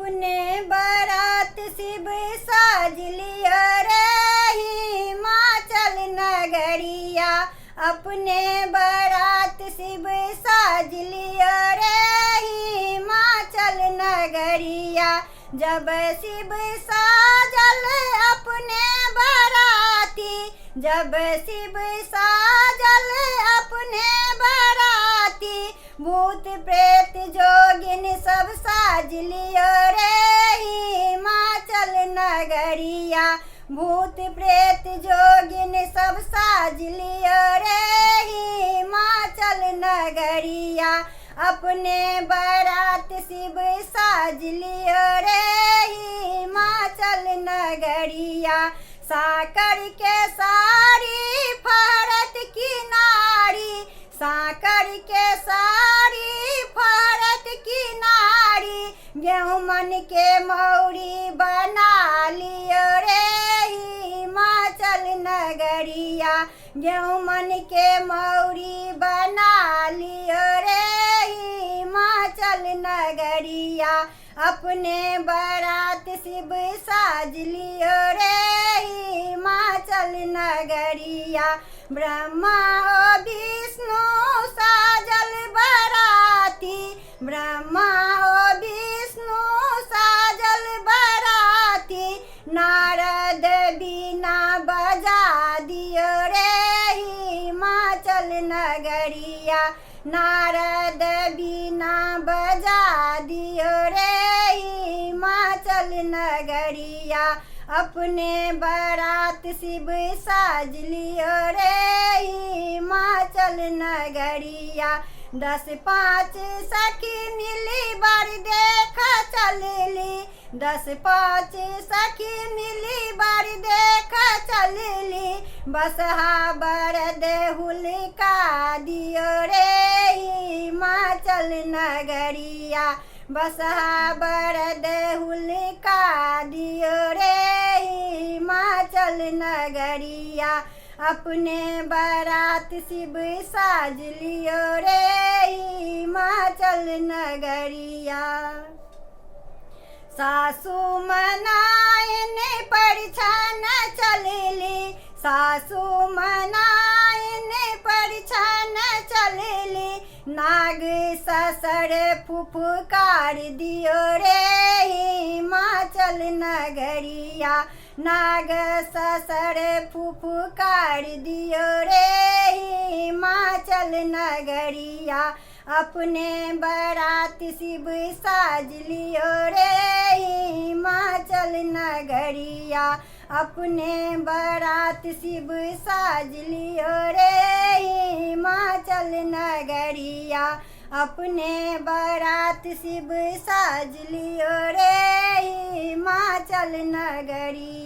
अपने बारात शिव साज लियो रे हिमाचल नगरिया। अपने बारात शिव साज लियो रे हिमाचल नगरिया। जब शिव साजल अपने बाराती, जब शिव साजल अपने बाराती, भूत प्रेत जोगिन सब साज लियो रे हिमाचल नगरिया। भूत प्रेत जोगिन सब साज लियो रे हिमाचल नगरिया। अपने बारात शिव साज लियो रे हिमाचल नगरिया। साकर के साड़ी फहरत की नारी, साकर के साड़ी फहरत की नारी, गेहूं मन के मौरी बना लियो रे हिमाचल नगरिया। गेहूं मन के मौरी बना लियो रे हिमाचल नगरिया। अपने बारात शिव साज लियो रे हिमाचल नगरिया। ब्रह्मा और विष्णु साजल बाराती, ब्रह्मा और विष्णु साजल बाराती, नारद बीना बजा दियो रे हिमाचल नगरिया। नारद बीना बजा दियो रे हिमाचल नगरिया। अपने बारात शिव साज लियो रे हिमाचल नगरिया। 10-5 सखी मिली बारी देखा चलली, 10-5 सखी मिली बारी देखा चलली, बसहा बरद हुलका दियो रे हिमाचल नगरिया। बसहा बरद हुलका दियो रे हिमाचल नगरिया। अपने बारात शिव साज लियो रे हिमाचल नगरिया। सासू मनायने परिछन चलली, सासू मनायने परिछन चलली, नाग ससुर फुफकार दियो रे हिमाचल नगरिया। नाग ससुर फुफकार दियो रे हिमाचल नगरिया। अपने बारात शिव साज लियो रे हिमाचल नगरिया। अपने बारात शिव साज लियो रे हिमाचल नगरिया। अपने बारात शिव साज लियो रे हिमाचल नगरिया।